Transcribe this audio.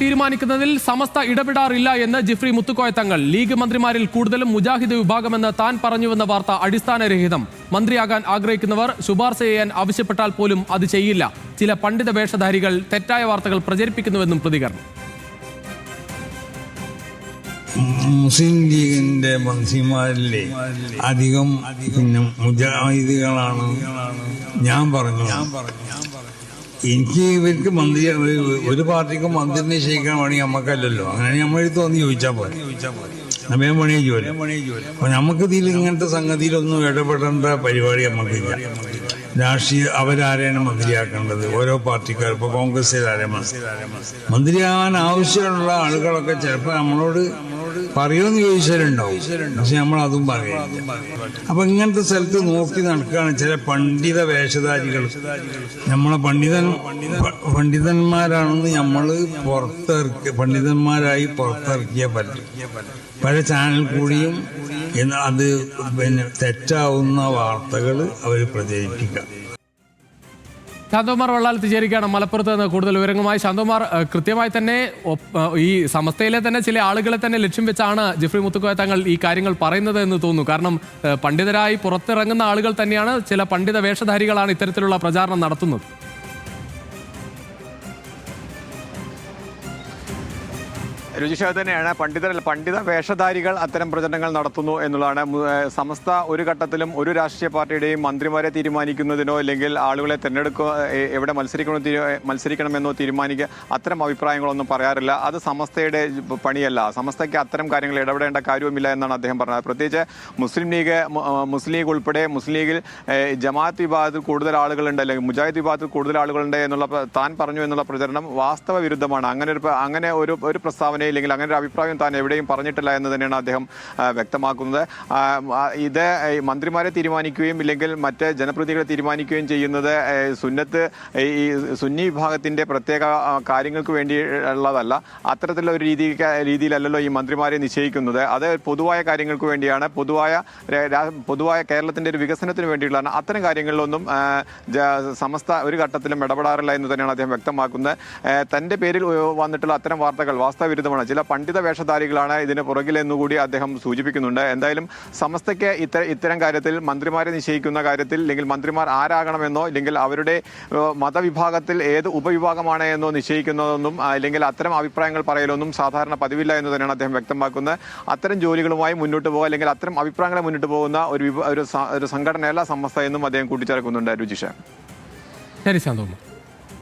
തീരുമാനിക്കുന്നതിൽ സമസ്ത ഇടപെടാറില്ല എന്ന് ജിഫ്രി മുത്തുക്കോയ തങ്ങൾ. ലീഗ് മന്ത്രിമാരിൽ കൂടുതലും മുജാഹിദ് വിഭാഗമെന്ന് താൻ പറഞ്ഞുവെന്ന വാർത്ത അടിസ്ഥാനരഹിതം. മന്ത്രിയാകാൻ ആഗ്രഹിക്കുന്നവർ ശുപാർശ ചെയ്യാൻ ആവശ്യപ്പെട്ടാൽ പോലും അത് ചെയ്യില്ല. ചില പണ്ഡിത വേഷധാരികൾ തെറ്റായ വാർത്തകൾ പ്രചരിപ്പിക്കുന്നുവെന്നും പ്രതികരണം. മുസ്ലിം ലീഗിന്റെ മന്ത്രിമാരിലെ അധികം മുജാഹിദുകളാണ് ഞാൻ പറഞ്ഞു. എനിക്ക് ഇവർക്ക് മന്ത്രി ഒരു പാർട്ടിക്ക് മന്ത്രി നിശ്ചയിക്കാൻ വേണമെങ്കിൽ നമ്മക്കല്ലല്ലോ. അങ്ങനെ നമ്മളെടുത്ത് വന്ന് ചോദിച്ചാൽ പോലെ നമ്മേ പണിയെ ജോലി. അപ്പൊ നമുക്ക് ഇതിൽ ഇങ്ങനത്തെ സംഗതിയിലൊന്നും ഇടപെടേണ്ട പരിപാടി നമുക്കില്ല. രാഷ്ട്രീയ അവരാരെയാണ് മന്ത്രിയാക്കേണ്ടത്, ഓരോ പാർട്ടിക്കാർ. ഇപ്പൊ കോൺഗ്രസിലാരെ മന്ത്രിയാകാൻ ആവശ്യമുള്ള ആളുകളൊക്കെ ചിലപ്പോൾ നമ്മളോട് പറയുമെന്ന് ചോദിച്ചാലുണ്ടാവും, പക്ഷെ നമ്മളതും പറയില്ല. അപ്പൊ ഇങ്ങനത്തെ സ്ഥലത്ത് നോക്കി നടക്കുകയാണ് ചില പണ്ഡിത വേഷധാരികൾ. നമ്മളെ പണ്ഡിതന്മാരാണെന്ന് നമ്മള് പണ്ഡിതന്മാരായി പുറത്തിറക്കിയ പറ്റും. പല ചാനൽ കൂടിയും അത് തെറ്റാവുന്ന വാർത്തകൾ അവർ പ്രചരിപ്പിക്കുക. ശാന്തകുമാർ വള്ളാലത്ത് ചേരുകയാണ് മലപ്പുറത്ത് നിന്ന് കൂടുതൽ വിവരങ്ങളുമായി. ശാന്തകുമാർ, കൃത്യമായി തന്നെ ഈ സമസ്തയിലെ തന്നെ ചില ആളുകളെ തന്നെ ലക്ഷ്യം വെച്ചാണ് ജിഫ്രി മുത്തുക്കോയ തങ്ങൾ ഈ കാര്യങ്ങൾ പറയുന്നത് എന്ന് തോന്നുന്നു. കാരണം പണ്ഡിതരായി പുറത്തിറങ്ങുന്ന ആളുകൾ തന്നെയാണ്, ചില പണ്ഡിത വേഷധാരികളാണ് ഇത്തരത്തിലുള്ള പ്രചാരണം നടത്തുന്നത്. രുചിഷ തന്നെയാണ്. പണ്ഡിത വേഷധാരികൾ അത്തരം പ്രചരണങ്ങൾ നടത്തുന്നു എന്നുള്ളതാണ്. സമസ്ത ഒരു ഘട്ടത്തിലും ഒരു രാഷ്ട്രീയ പാർട്ടിയുടെയും മന്ത്രിമാരെ തീരുമാനിക്കുന്നതിനോ അല്ലെങ്കിൽ ആളുകളെ എവിടെ മത്സരിക്കണമെന്നോ തീരുമാനിക്കുക അത്തരം അഭിപ്രായങ്ങളൊന്നും പറയാറില്ല. അത് സമസ്തയുടെ പണിയല്ല. സമസ്തയ്ക്ക് അത്തരം കാര്യങ്ങൾ ഇടപെടേണ്ട കാര്യവുമില്ല എന്നാണ് അദ്ദേഹം പറഞ്ഞത്. പ്രത്യേകിച്ച് മുസ്ലിം ലീഗ് ഉൾപ്പെടെ മുസ്ലിം ലീഗിൽ ജമാഅത്ത് വിഭാഗത്തിൽ കൂടുതൽ ആളുകളുണ്ട് അല്ലെങ്കിൽ മുജാഹിദ് വിഭാഗത്തിൽ കൂടുതൽ ആളുകളുണ്ട് എന്നുള്ള താൻ പറഞ്ഞു എന്നുള്ള പ്രചരണം വാസ്തവ വിരുദ്ധമാണ്. അങ്ങനെ ഒരു പ്രസ്താവന ഇല്ലെങ്കിൽ അങ്ങനെ ഒരു അഭിപ്രായം താൻ എവിടെയും പറഞ്ഞിട്ടില്ല എന്ന് തന്നെയാണ് അദ്ദേഹം വ്യക്തമാക്കുന്നത്. ഇത് മന്ത്രിമാരെ തീരുമാനിക്കുകയും ഇല്ലെങ്കിൽ മറ്റ് ജനപ്രതിനിധികളെ തീരുമാനിക്കുകയും ചെയ്യുന്നത് ഈ സുന്നി വിഭാഗത്തിന്റെ പ്രത്യേക കാര്യങ്ങൾക്ക് വേണ്ടിയുള്ളതല്ല. അത്തരത്തിലുള്ള ഒരു രീതിയിലല്ലല്ലോ ഈ മന്ത്രിമാരെ നിശ്ചയിക്കുന്നത്. അത് പൊതുവായ കാര്യങ്ങൾക്ക് വേണ്ടിയാണ്, പൊതുവായ കേരളത്തിന്റെ ഒരു വികസനത്തിന് വേണ്ടിയുള്ളതാണ്. അത്തരം കാര്യങ്ങളിലൊന്നും സമസ്ത ഒരു ഘട്ടത്തിലും ഇടപെടാറില്ല എന്ന് തന്നെയാണ് അദ്ദേഹം വ്യക്തമാക്കുന്നത്. തന്റെ പേരിൽ വന്നിട്ടുള്ള അത്തരം വാർത്തകൾ വാസ്തവവിരുദ്ധമാണ്. ചില പണ്ഡിത വേഷധാരികളാണ് ഇതിന് പുറകിലെന്നുകൂടി അദ്ദേഹം സൂചിപ്പിക്കുന്നുണ്ട്. എന്തായാലും സമസ്തയ്ക്ക് ഇത്തരം കാര്യത്തിൽ മന്ത്രിമാരെ നിശ്ചയിക്കുന്ന കാര്യത്തിൽ അല്ലെങ്കിൽ മന്ത്രിമാർ ആരാകണമെന്നോ ഇല്ലെങ്കിൽ അവരുടെ മതവിഭാഗത്തിൽ ഏത് ഉപവിഭാഗമാണ് എന്നോ നിശ്ചയിക്കുന്നതൊന്നും അല്ലെങ്കിൽ അത്തരം അഭിപ്രായങ്ങൾ പറയലൊന്നും സാധാരണ പതിവില്ല എന്ന് തന്നെയാണ് അദ്ദേഹം വ്യക്തമാക്കുന്നത്. അത്തരം ജോലികളുമായി മുന്നോട്ട് പോകുക അല്ലെങ്കിൽ അത്തരം അഭിപ്രായങ്ങളെ മുന്നോട്ട് പോകുന്ന ഒരു സംഘടനയല്ല സമസ്ത എന്നും അദ്ദേഹം കൂട്ടിച്ചേർക്കുന്നുണ്ട്. രുചിഷ. ശരി ശാന്തകുമാർ.